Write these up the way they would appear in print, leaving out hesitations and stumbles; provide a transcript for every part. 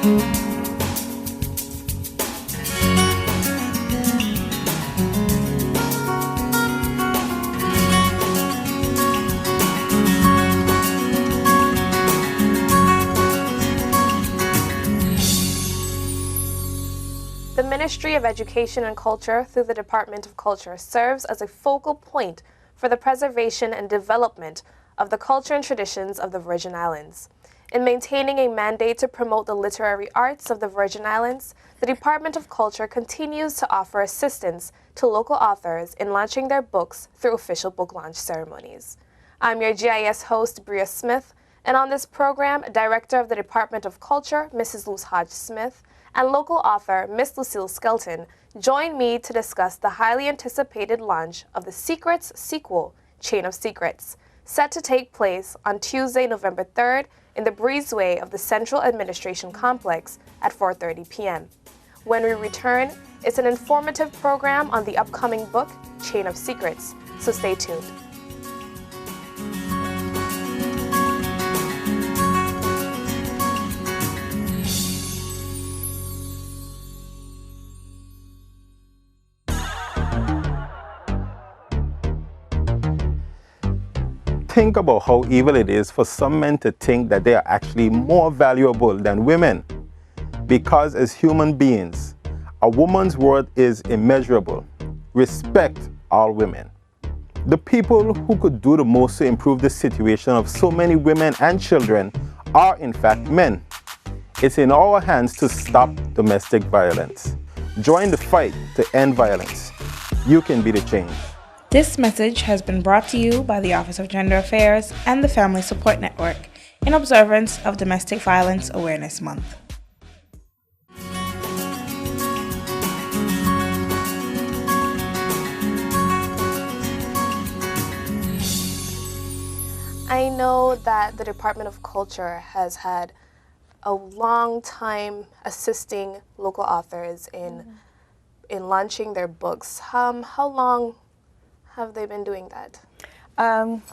The Ministry of Education and Culture, through the Department of Culture, serves as a focal point for the preservation and development of the culture and traditions of the Virgin Islands. In maintaining a mandate to promote the literary arts of the Virgin Islands, the Department of Culture continues to offer assistance to local authors in launching their books through official book launch ceremonies. I'm your GIS host, Bria Smith, and on this program, Director of the Department of Culture, Mrs. Luz Hodge-Smith, and local author, Miss Lucille Skelton, join me to discuss the highly anticipated launch of the Secrets sequel, Chain of Secrets, set to take place on Tuesday, November 3rd in the breezeway of the Central Administration Complex at 4:30 p.m. When we return, it's an informative program on the upcoming book, Chain of Secrets, so stay tuned. Think about how evil it is for some men to think that they are actually more valuable than women. Because as human beings, a woman's worth is immeasurable. Respect all women. The people who could do the most to improve the situation of so many women and children are in fact men. It's in our hands to stop domestic violence. Join the fight to end violence. You can be the change. This message has been brought to you by the Office of Gender Affairs and the Family Support Network in observance of Domestic Violence Awareness Month. I know that the Department of Culture has had a long time assisting local authors in launching their books. How long have they been doing that?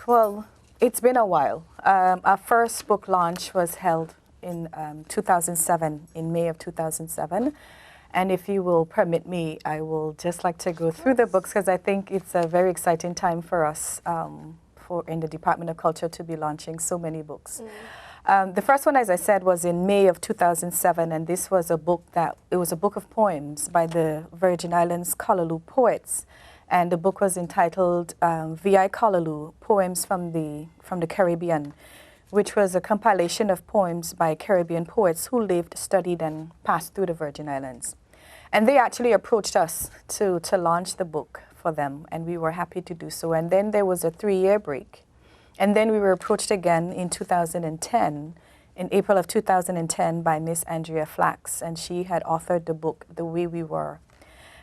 Well, it's been a while. Our first book launch was held in 2007, in May of 2007. And if you will permit me, I will just like to go through the books because I think it's a very exciting time for us in the Department of Culture to be launching so many books. The first one, as I said, was in May of 2007, and this was a book it was a book of poems by the Virgin Islands Callaloo poets. And the book was entitled V.I. Callaloo, Poems from the Caribbean, which was a compilation of poems by Caribbean poets who lived, studied, and passed through the Virgin Islands. And they actually approached us to launch the book for them, and we were happy to do so. And then there was a 3-year break. And then we were approached again in 2010, in April of 2010, by Miss Andrea Flax, and she had authored the book, The Way We Were.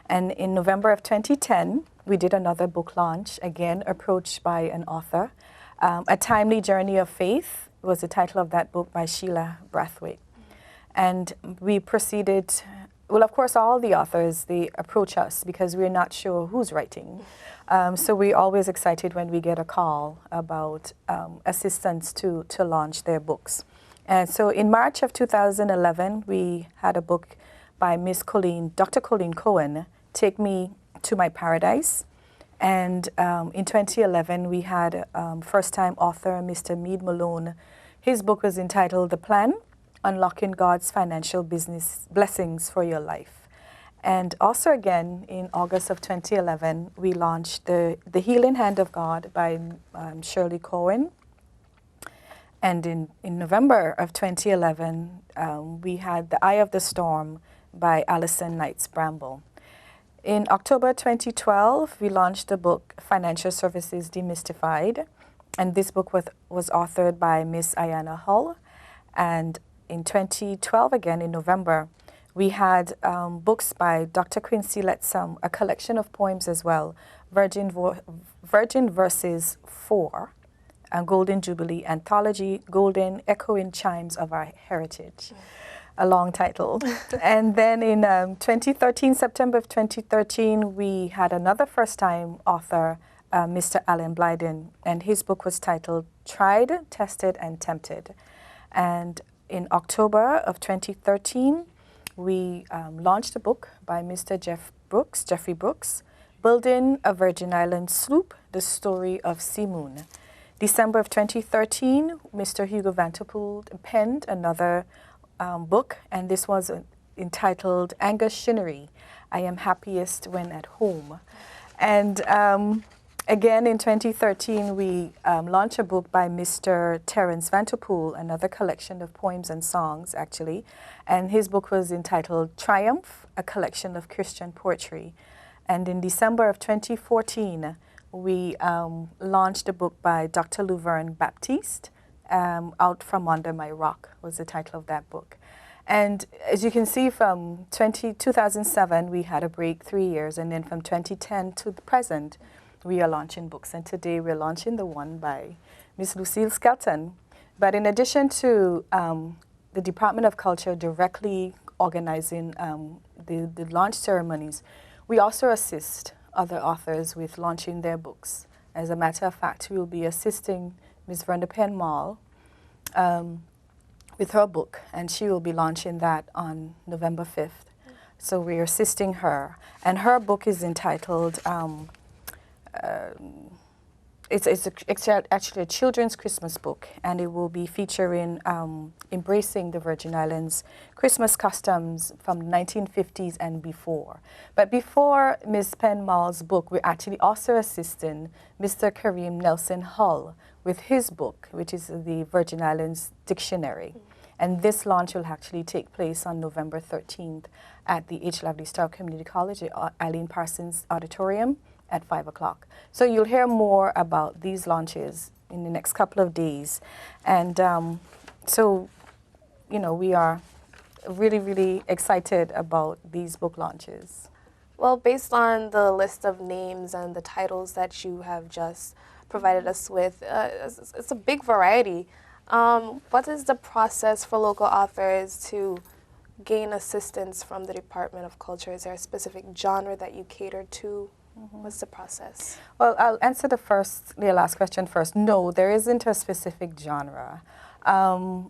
And in November of 2010, we did another book launch, again approached by an author. A Timely Journey of Faith was the title of that book by Sheila Brathwaite. And we proceeded, well, of course, all the authors, they approach us because we're not sure who's writing. So we're always excited when we get a call about assistance to launch their books. And so in March of 2011, we had a book by Miss Colleen, Dr. Colleen Cohen, Take Me to My Paradise. And in 2011, we had first-time author, Mr. Mead Malone. His book was entitled The Plan, Unlocking God's Financial Business Blessings for Your Life. And also again, in August of 2011, we launched The Healing Hand of God by Shirley Cohen. And in November of 2011, we had The Eye of the Storm by Alison Knights Bramble. In October 2012, we launched the book Financial Services Demystified, and this book was authored by Miss Ayana Hull. And in 2012, again in November, we had books by Dr. Quincy Letsam, a collection of poems as well, Virgin Verses 4, a Golden Jubilee Anthology, Golden Echoing Chimes of Our Heritage. A long title. And then in 2013, September of 2013, we had another first-time author, Mr. Alan Blyden, and his book was titled Tried, Tested, and Tempted. And in October of 2013, we launched a book by Mr. Jeffrey Brooks, Building a Virgin Islands Sloop, The Story of Sea Moon. December of 2013, Mr. Hugo Vanterpool penned another book, and this was entitled Angus Shinnery, I Am Happiest When at Home. And again in 2013, we launched a book by Mr. Terence Vanterpool, another collection of poems and songs, actually. And his book was entitled Triumph, a collection of Christian poetry. And in December of 2014, we launched a book by Dr. Luverne Baptiste, Out From Under My Rock was the title of that book. And as you can see, from 2007, we had a break, 3 years, and then from 2010 to the present, we are launching books. And today we're launching the one by Miss Lucille Skelton. But in addition to the Department of Culture directly organizing the launch ceremonies, we also assist other authors with launching their books. As a matter of fact, we will be assisting Ms. Brenda Penn Mall with her book, and she will be launching that on November 5th. So we're assisting her. And her book is entitled, it's actually a children's Christmas book, and it will be featuring embracing the Virgin Islands Christmas customs from the 1950s and before. But before Ms. Penn Mall's book, we're actually also assisting Mr. Kareem Nelson Hull with his book, which is the Virgin Islands Dictionary. And this launch will actually take place on November 13th at the H. Lavely Star Community College at Eileen Parsons Auditorium at 5 o'clock. So you'll hear more about these launches in the next couple of days. And so, you know, we are really, really excited about these book launches. Well, based on the list of names and the titles that you have just provided us with, it's a big variety. What is the process for local authors to gain assistance from the Department of Culture? Is there a specific genre that you cater to? What's the process? Well, I'll answer the last question first. No, there isn't a specific genre.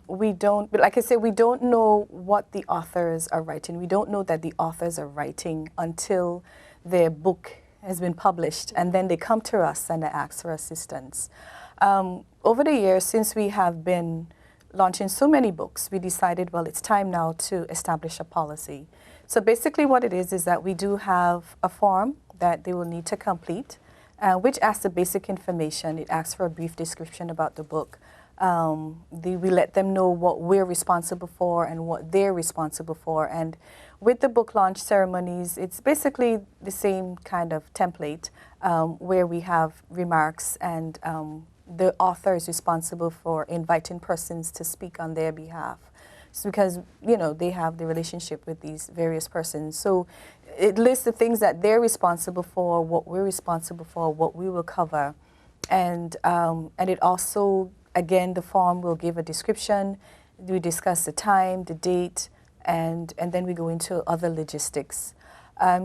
We don't, like I said, we don't know what the authors are writing. We don't know that the authors are writing until their book has been published, and then they come to us and they ask for assistance. Over the years, since we have been launching so many books, we decided, well, it's time now to establish a policy. So basically what it is that we do have a form that they will need to complete, which asks the basic information. It asks for a brief description about the book. We let them know what we're responsible for and what they're responsible for. And with the book launch ceremonies, it's basically the same kind of template where we have remarks, and the author is responsible for inviting persons to speak on their behalf. So because, you know, they have the relationship with these various persons. So it lists the things that they're responsible for, what we're responsible for, what we will cover. And it also, again, the form will give a description. We discuss the time, the date, and then we go into other logistics.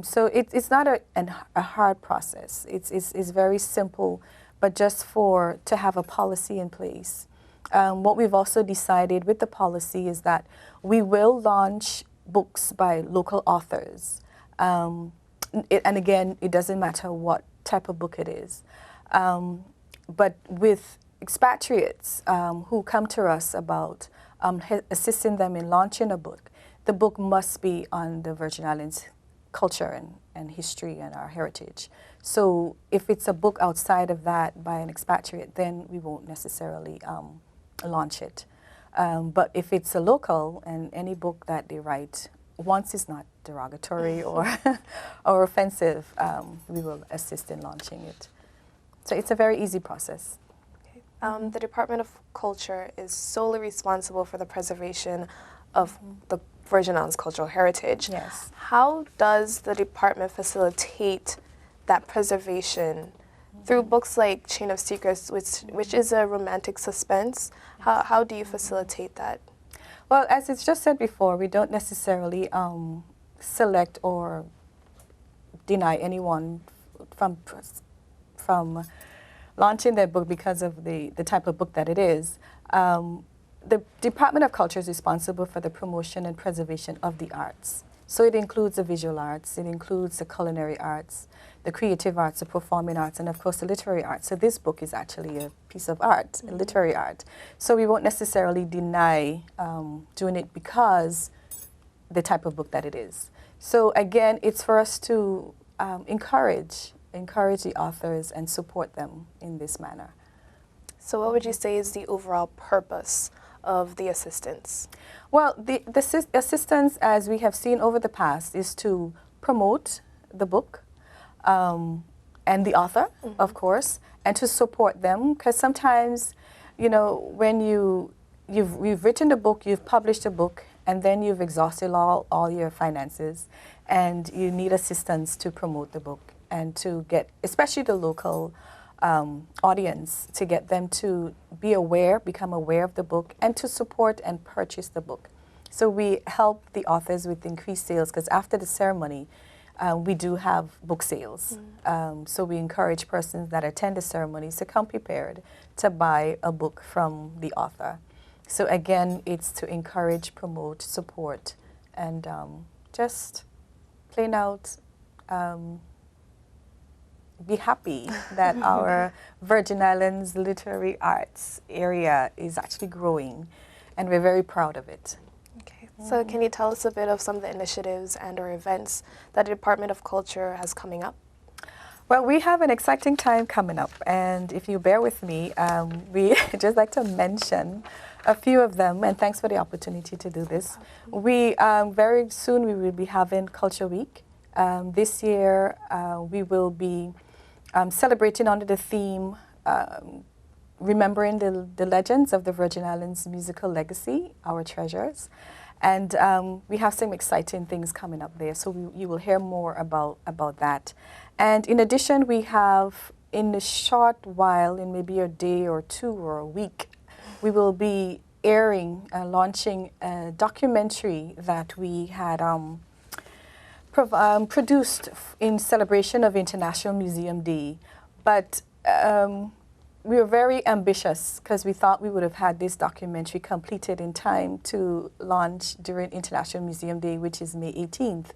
So it's not a hard process. It's very simple, but just to have a policy in place. What we've also decided with the policy is that we will launch books by local authors. And again, it doesn't matter what type of book it is. But with expatriates who come to us about assisting them in launching a book, the book must be on the Virgin Islands culture and history and our heritage. So if it's a book outside of that by an expatriate, then we won't necessarily launch it. But if it's a local, and any book that they write, once it's not derogatory or offensive, we will assist in launching it. So it's a very easy process. Okay. The Department of Culture is solely responsible for the preservation of the Virgin Islands cultural heritage. Yes. How does the department facilitate that preservation through books like Chain of Secrets, which is a romantic suspense? How do you facilitate that? Well, as it's just said before, we don't necessarily select or deny anyone from launching their book because of the type of book that it is. the Department of Culture is responsible for the promotion and preservation of the arts. So it includes the visual arts, it includes the culinary arts, the creative arts, the performing arts, and of course the literary arts. So this book is actually a piece of art, a literary art. So we won't necessarily deny doing it because the type of book that it is. So again, it's for us to encourage the authors and support them in this manner. So what would you say is the overall purpose of the assistance? Well, the assistance, as we have seen over the past, is to promote the book and the author, of course, and to support them. Because sometimes, you know, when you've written the book, you've published a book, and then you've exhausted all your finances, and you need assistance to promote the book and to get, especially the local audience, to get them to be aware, become aware of the book, and to support and purchase the book. So we help the authors with increased sales, because after the ceremony, we do have book sales. So we encourage persons that attend the ceremonies to come prepared to buy a book from the author. So again, it's to encourage, promote, support, and just plain out be happy that our Virgin Islands literary arts area is actually growing, and we're very proud of it. Okay, so can you tell us a bit of some of the initiatives and or events that the Department of Culture has coming up? Well, we have an exciting time coming up, and if you bear with me, we just like to mention a few of them, and thanks for the opportunity to do this. We very soon we will be having Culture Week. This year we will be celebrating under the theme remembering the legends of the Virgin Islands musical legacy, our treasures. And we have some exciting things coming up there, so you will hear more about that. And in addition, we have, in a short while, in maybe a day or two or a week, we will be airing, launching a documentary that we had produced in celebration of International Museum Day. But we were very ambitious because we thought we would have had this documentary completed in time to launch during International Museum Day, which is May 18th.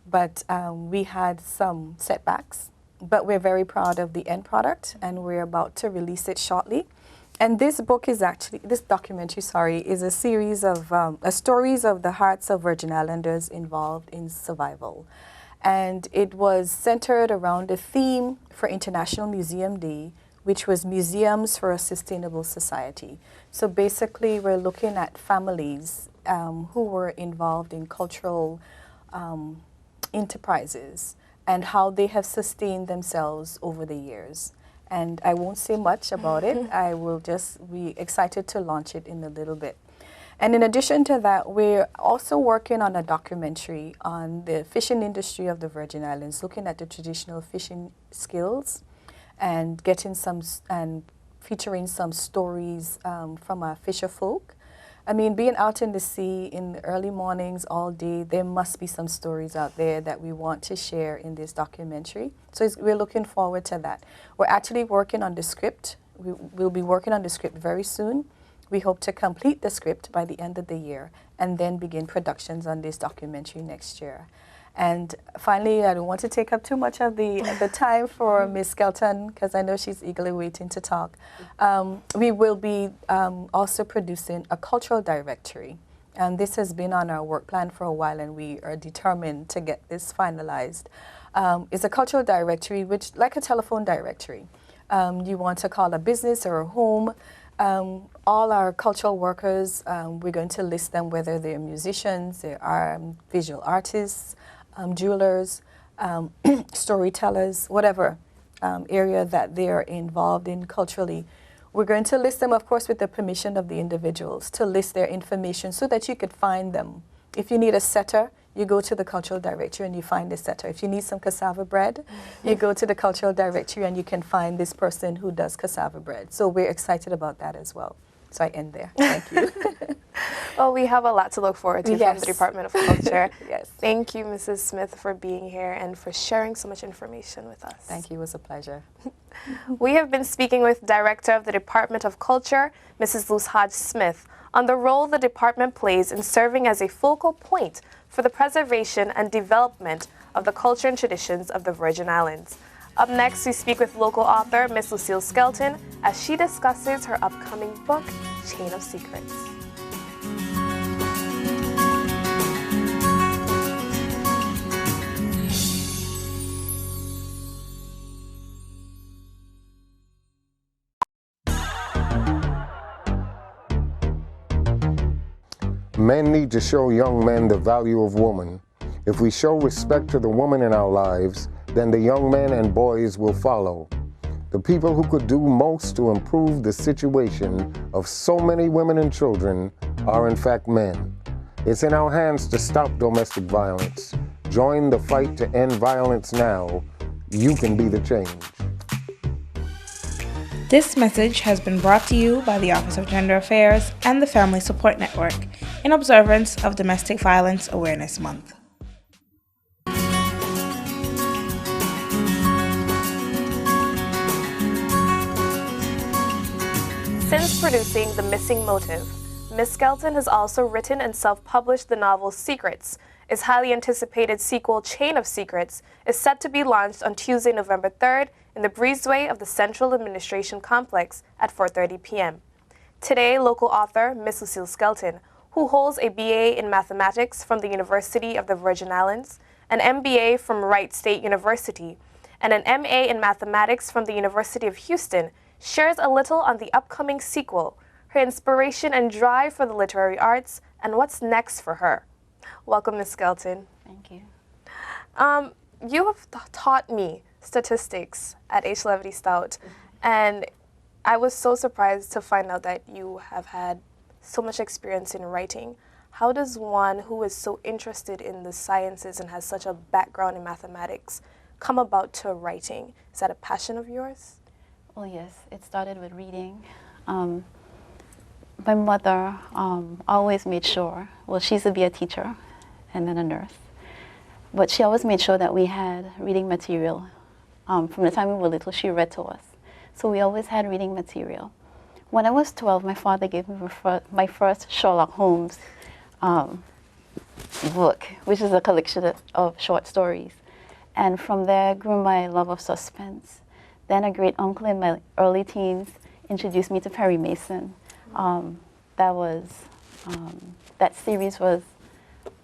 But we had some setbacks. But we're very proud of the end product, and we're about to release it shortly. And this book is actually, this documentary, sorry, is a series of stories of the hearts of Virgin Islanders involved in survival. And it was centered around the theme for International Museum Day, which was Museums for a Sustainable Society. So basically, we're looking at families who were involved in cultural enterprises and how they have sustained themselves over the years. And I won't say much about it. I will just be excited to launch it in a little bit. And in addition to that, we're also working on a documentary on the fishing industry of the Virgin Islands, looking at the traditional fishing skills and getting some and featuring some stories from our fisher folk. I mean, being out in the sea in the early mornings all day, there must be some stories out there that we want to share in this documentary. So we're looking forward to that. We're actually working on the script. We'll be working on the script very soon. We hope to complete the script by the end of the year and then begin productions on this documentary next year. And finally, I don't want to take up too much of the time for Ms. Skelton, because I know she's eagerly waiting to talk. We will be also producing a cultural directory. And this has been on our work plan for a while, and we are determined to get this finalized. It's a cultural directory, which, like a telephone directory, you want to call a business or a home. All our cultural workers, we're going to list them, whether they're musicians, they are visual artists, jewelers, storytellers, whatever area that they are involved in culturally. We're going to list them, of course, with the permission of the individuals, to list their information so that you could find them. If you need a setter, you go to the cultural directory and you find the setter. If you need some cassava bread, you go to the cultural directory and you can find this person who does cassava bread. So we're excited about that as well. So I end there. Thank you. Well, we have a lot to look forward to from the Department of Culture. Yes. Thank you, Mrs. Smith, for being here and for sharing so much information with us. Thank you. It was a pleasure. We have been speaking with Director of the Department of Culture, Mrs. Luz Hodge Smith, on the role the department plays in serving as a focal point for the preservation and development of the culture and traditions of the Virgin Islands. Up next, we speak with local author Miss Lucille Skelton as she discusses her upcoming book, Chain of Secrets. Men need to show young men the value of woman. If we show respect to the woman in our lives, then the young men and boys will follow. The people who could do most to improve the situation of so many women and children are in fact men. It's in our hands to stop domestic violence. Join the fight to end violence now. You can be the change. This message has been brought to you by the Office of Gender Affairs and the Family Support Network in observance of Domestic Violence Awareness Month. Since producing The Missing Motive, Ms. Skelton has also written and self-published the novel Secrets. Its highly anticipated sequel, Chain of Secrets, is set to be launched on Tuesday, November 3rd in the breezeway of the Central Administration Complex at 4:30 p.m. Today, local author Ms. Lucille Skelton, who holds a BA in Mathematics from the University of the Virgin Islands, an MBA from Wright State University, and an MA in Mathematics from the University of Houston, shares a little on the upcoming sequel, her inspiration and drive for the literary arts, and what's next for her. Welcome, Ms. Skelton. Thank you. You have taught me statistics at H. Levity Stout, and I was so surprised to find out that you have had so much experience in writing. How does one who is so interested in the sciences and has such a background in mathematics come about to writing? Is that a passion of yours? Well, yes, it started with reading. My mother always made sure, well, she used to be a teacher and then a nurse, but she always made sure that we had reading material. From the time we were little, she read to us. So we always had reading material. When I was 12, my father gave me my first Sherlock Holmes book, which is a collection of short stories. And from there grew my love of suspense. Then a great uncle in my early teens introduced me to Perry Mason. That series was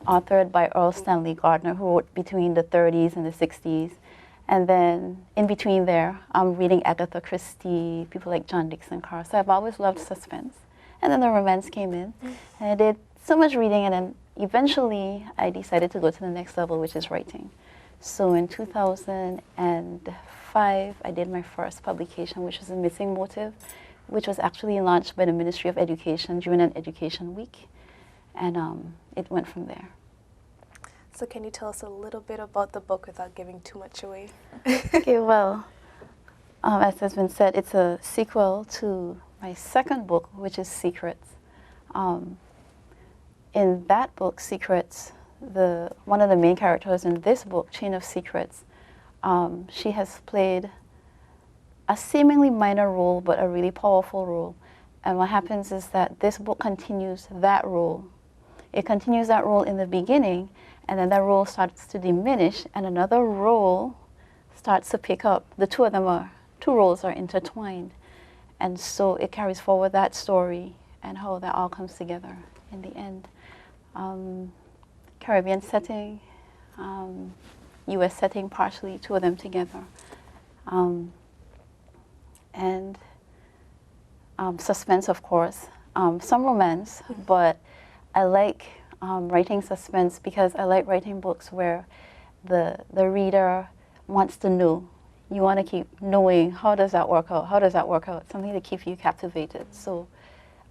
authored by Earl Stanley Gardner, who wrote between the 30s and the 60s. And then in between there, I'm reading Agatha Christie, people like John Dixon Carr. So I've always loved suspense. And then the romance came in, and I did so much reading, and then eventually I decided to go to the next level, which is writing. So in 2005, I did my first publication, which was The Missing Motive, which was actually launched by the Ministry of Education during an education week. And it went from there. So can you tell us a little bit about the book without giving too much away? Okay, well, as has been said, it's a sequel to my second book, which is Secrets. In that book, Secrets, one of the main characters in this book, Chain of Secrets, she has played a seemingly minor role, but a really powerful role. And what happens is that this book continues that role. It continues that role in the beginning, and then that role starts to diminish, and another role starts to pick up. The two roles are intertwined. And so it carries forward that story and how that all comes together in the end. Caribbean setting, US setting partially, two of them together. And suspense, of course. Some romance, but I like writing suspense because I like writing books where the reader wants to know. You want to keep knowing, how does that work out? How does that work out? Something to keep you captivated. So,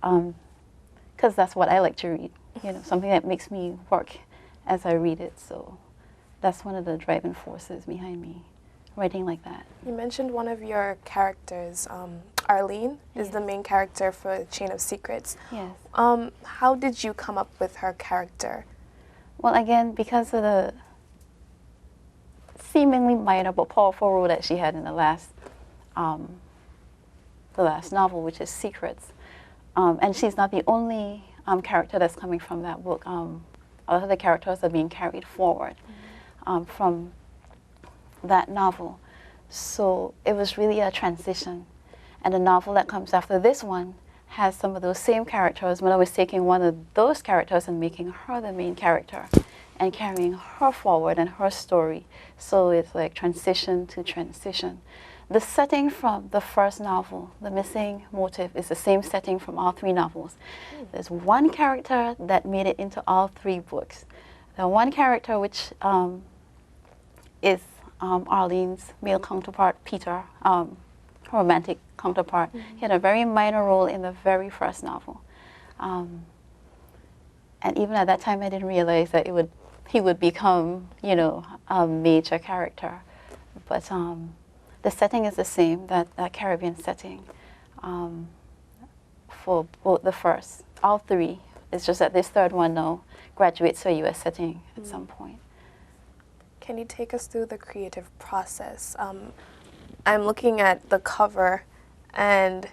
because that's what I like to read, something that makes me work as I read it. So that's one of the driving forces behind me writing like that. You mentioned one of your characters, Arlene, is the main character for Chain of Secrets. Yes. How did you come up with her character? Well, again, because of the seemingly minor but powerful role that she had in the last novel, which is Secrets. And she's not the only character that's coming from that book. A lot of the characters are being carried forward from that novel. So it was really a transition. And the novel that comes after this one has some of those same characters, when I was taking one of those characters and making her the main character and carrying her forward and her story. So it's like transition to transition. The setting from the first novel, The Missing Motive, is the same setting from all 3 novels. There's one character that made it into all 3 books. The one character which is Arlene's male counterpart, Peter, her romantic counterpart. He had a very minor role in the very first novel. And even at that time, I didn't realize that he would become, you know, a major character. But the setting is the same, that Caribbean setting, for both the first, all 3. It's just that this third one now graduates to a U.S. setting at some point. Can you take us through the creative process? I'm looking at the cover and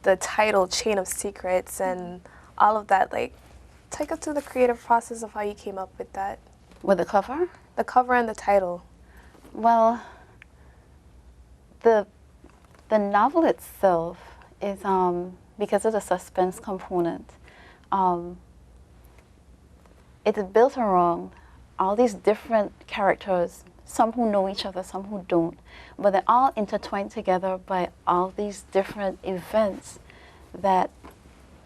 the title, Chain of Secrets, and all of that. Like, take us through the creative process of how you came up with that. With the cover? The cover and the title. Well, the novel itself is, because of the suspense component, it's built around all these different characters, some who know each other, some who don't, but they're all intertwined together by all these different events that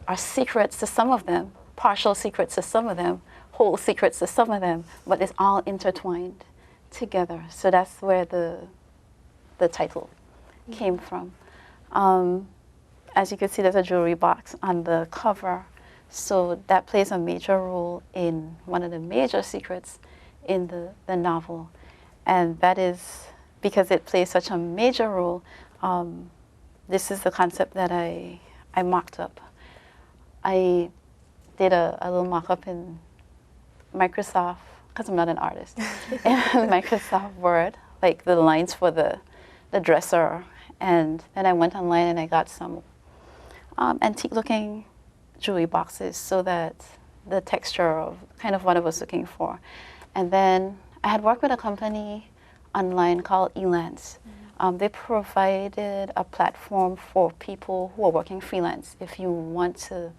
are secrets to some of them, partial secrets to some of them, whole secrets to some of them, but it's all intertwined together. So that's where the title came from. As you can see, there's a jewelry box on the cover. So that plays a major role in one of the major secrets in the novel. And that is because it plays such a major role. This is the concept that I mocked up. I did a little mock-up in Microsoft, because I'm not an artist, in Microsoft Word, like the lines for the dresser. And then I went online and I got some antique-looking jewelry boxes so that the texture of kind of what I was looking for. And then I had worked with a company online called Elance. They provided a platform for people who are working freelance. If you want to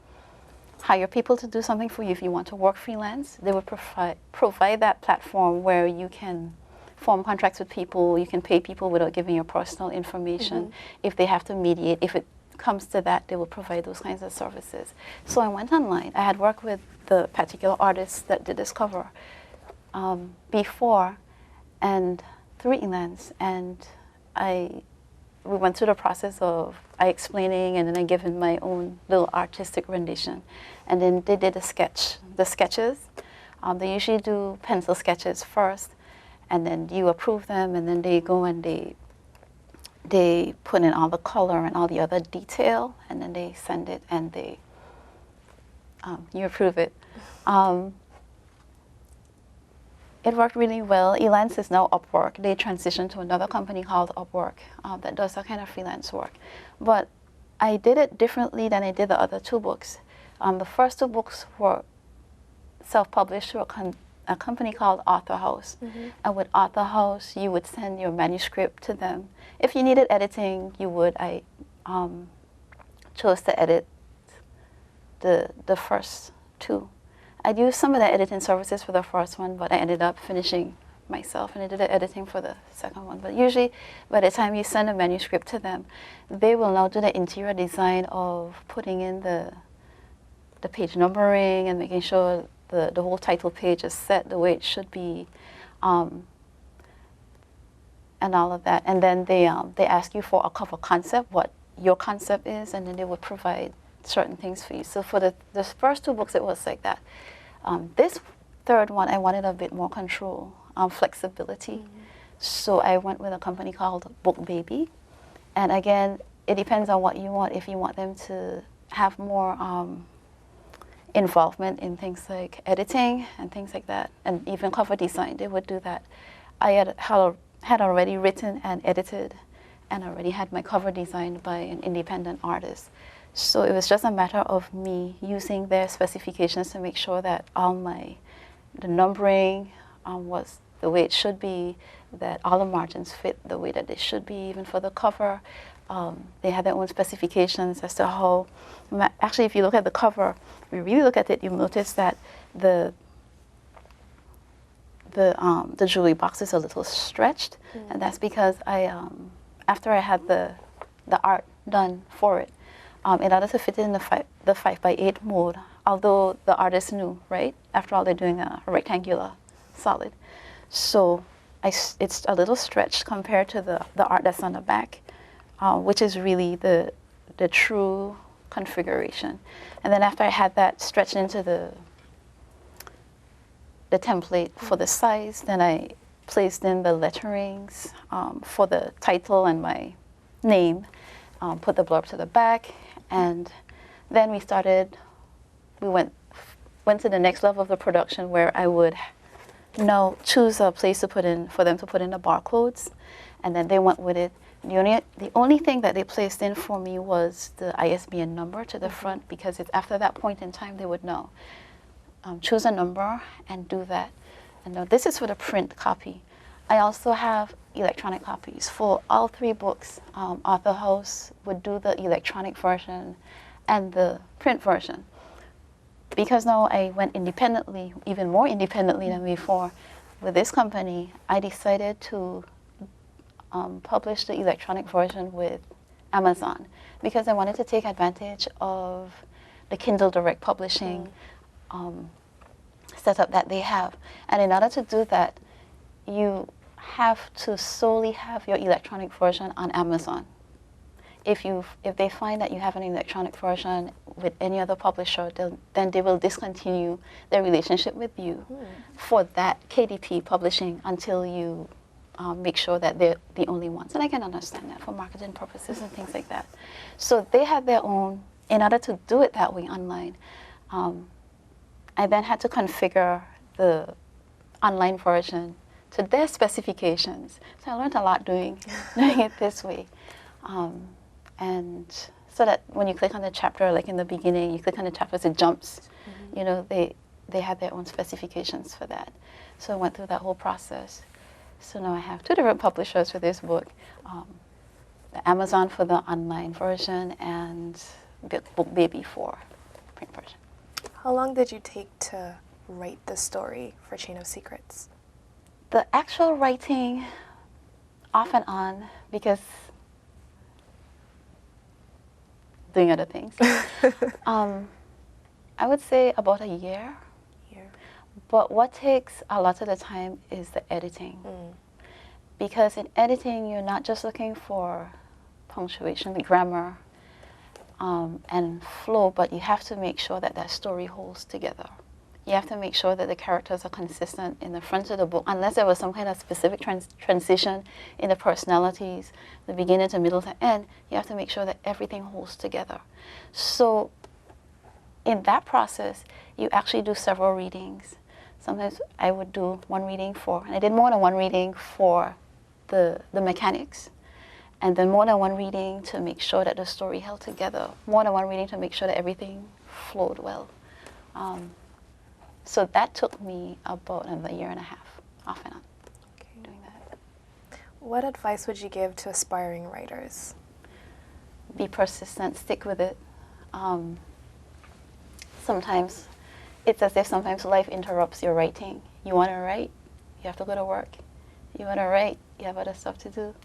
hire people to do something for you, if you want to work freelance, they would provide that platform where you can form contracts with people, you can pay people without giving your personal information. If they have to mediate, if it comes to that, they will provide those kinds of services. So I went online. I had worked with the particular artist that did this cover before and through Elance, and we went through the process of I explaining and then I given my own little artistic rendition, and then they did the sketches. They usually do pencil sketches first, and then you approve them, and then they go and they put in all the color and all the other detail, and then they send it and they you approve it. It worked really well. Elance is now Upwork. They transitioned to another company called Upwork that does that kind of freelance work. But I did it differently than I did the other 2 books. The first 2 books were self-published through a company called Author House. And with Author House, you would send your manuscript to them. If you needed editing, you would. I chose to edit the first 2. I used some of the editing services for the first one, but I ended up finishing myself, and I did the editing for the second one. But usually, by the time you send a manuscript to them, they will now do the interior design of putting in the page numbering and making sure the whole title page is set the way it should be, and all of that. And then they ask you for a cover concept, what your concept is, and then they would provide certain things for you. So for the first 2 books, it was like that. This third one, I wanted a bit more control, flexibility. So I went with a company called BookBaby. And again, it depends on what you want. If you want them to have more involvement in things like editing and things like that, and even cover design, they would do that. I had already written and edited and already had my cover designed by an independent artist. So it was just a matter of me using their specifications to make sure that the numbering was the way it should be, that all the margins fit the way that they should be, even for the cover. They had their own specifications as to how, actually if you look at the cover, if you really look at it, you'll notice that the jewelry box is a little stretched, and that's because after I had the art done for it, in order to fit it in the 5x8 mold, although the artist knew, right? After all, they're doing a rectangular solid. So it's a little stretched compared to the art that's on the back, which is really the true configuration. And then after I had that stretched into the template for the size, then I placed in the letterings for the title and my name, put the blurb to the back, and then we went to the next level of the production, where I would now choose a place to for them to put in the barcodes, and then they went with it. The only thing that they placed in for me was the ISBN number to the front, because it's after that point in time they would know. Choose a number and do that. And now this is for the print copy. I also have electronic copies for all 3 books. Author House would do the electronic version and the print version. Because now I went independently, even more independently than before, with this company, I decided to publish the electronic version with Amazon, because I wanted to take advantage of the Kindle Direct Publishing setup that they have. And in order to do that, you have to solely have your electronic version on Amazon. If they find that you have an electronic version with any other publisher, then they will discontinue their relationship with you for that KDP publishing until you make sure that they're the only ones. And I can understand that for marketing purposes and things like that. So they had their own. In order to do it that way online, I then had to configure the online version to their specifications. So I learned a lot doing it this way. And so that when you click on the chapter, like in the beginning, you click on the chapters, it jumps. You know, they had their own specifications for that. So I went through that whole process. So now I have 2 different publishers for this book, the Amazon for the online version and Book Baby for print version. How long did you take to write the story for Chain of Secrets? The actual writing, off and on, because doing other things. I would say about a year. But what takes a lot of the time is the editing. Because in editing, you're not just looking for punctuation, the grammar, and flow, but you have to make sure that that story holds together. You have to make sure that the characters are consistent in the front of the book, unless there was some kind of specific transition in the personalities, the beginning to middle to end. You have to make sure that everything holds together. So in that process, you actually do several readings. Sometimes I would do one reading and I did more than one reading for the mechanics, and then more than one reading to make sure that the story held together, more than one reading to make sure that everything flowed well. So that took me about a year and a half, off and on, doing that. What advice would you give to aspiring writers? Be persistent, stick with it. Sometimes it's as if sometimes life interrupts your writing. You want to write, you have to go to work. You want to write, you have other stuff to do.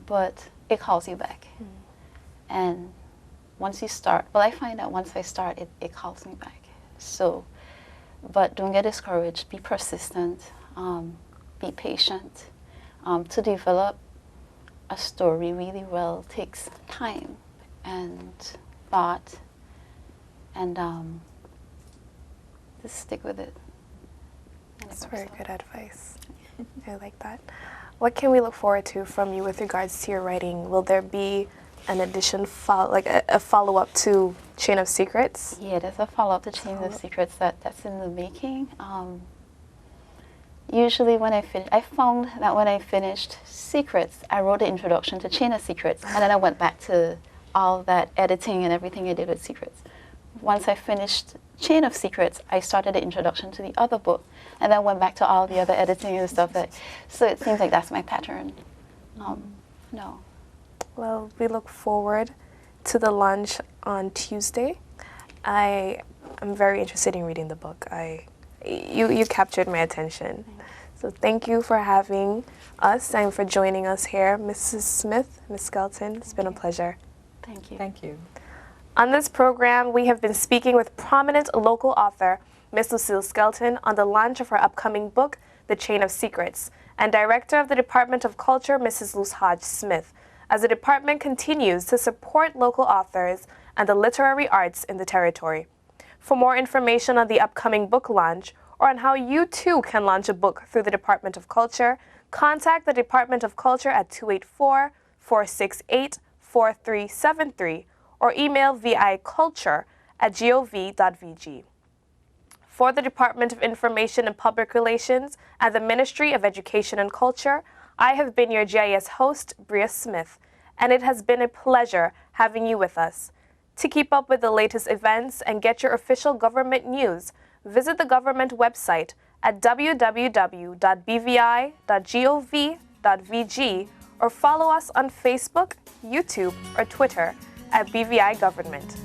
But it calls you back. And once you start, well, I find that once I start, it calls me back. So, but don't get discouraged. Be persistent. Be patient. To develop a story really well takes time and thought, and just stick with it. That's very good advice. I like that. What can we look forward to from you with regards to your writing? Will there be an addition, a follow-up to Chain of Secrets? Yeah, there's a follow-up to Chain of Secrets that's in the making. Usually when I found that when I finished Secrets, I wrote the introduction to Chain of Secrets, and then I went back to all that editing and everything I did with Secrets. Once I finished Chain of Secrets, I started the introduction to the other book, and then went back to all the other editing and stuff. So it seems like that's my pattern. No. Well, we look forward to the launch on Tuesday. I am very interested in reading the book. You captured my attention. So thank you for having us and for joining us here, Mrs. Smith, Ms. Skelton. It's been a pleasure. Thank you. Thank you. On this program, we have been speaking with prominent local author, Ms. Lucille Skelton, on the launch of her upcoming book, The Chain of Secrets, and Director of the Department of Culture, Mrs. Luz Hodge Smith, as the department continues to support local authors and the literary arts in the territory. For more information on the upcoming book launch, or on how you too can launch a book through the Department of Culture, contact the Department of Culture at 284-468-4373 or email viculture@gov.vg. For the Department of Information and Public Relations and the Ministry of Education and Culture, I have been your GIS host, Bria Smith, and it has been a pleasure having you with us. To keep up with the latest events and get your official government news, visit the government website at www.bvi.gov.vg or follow us on Facebook, YouTube, or Twitter at BVI Government.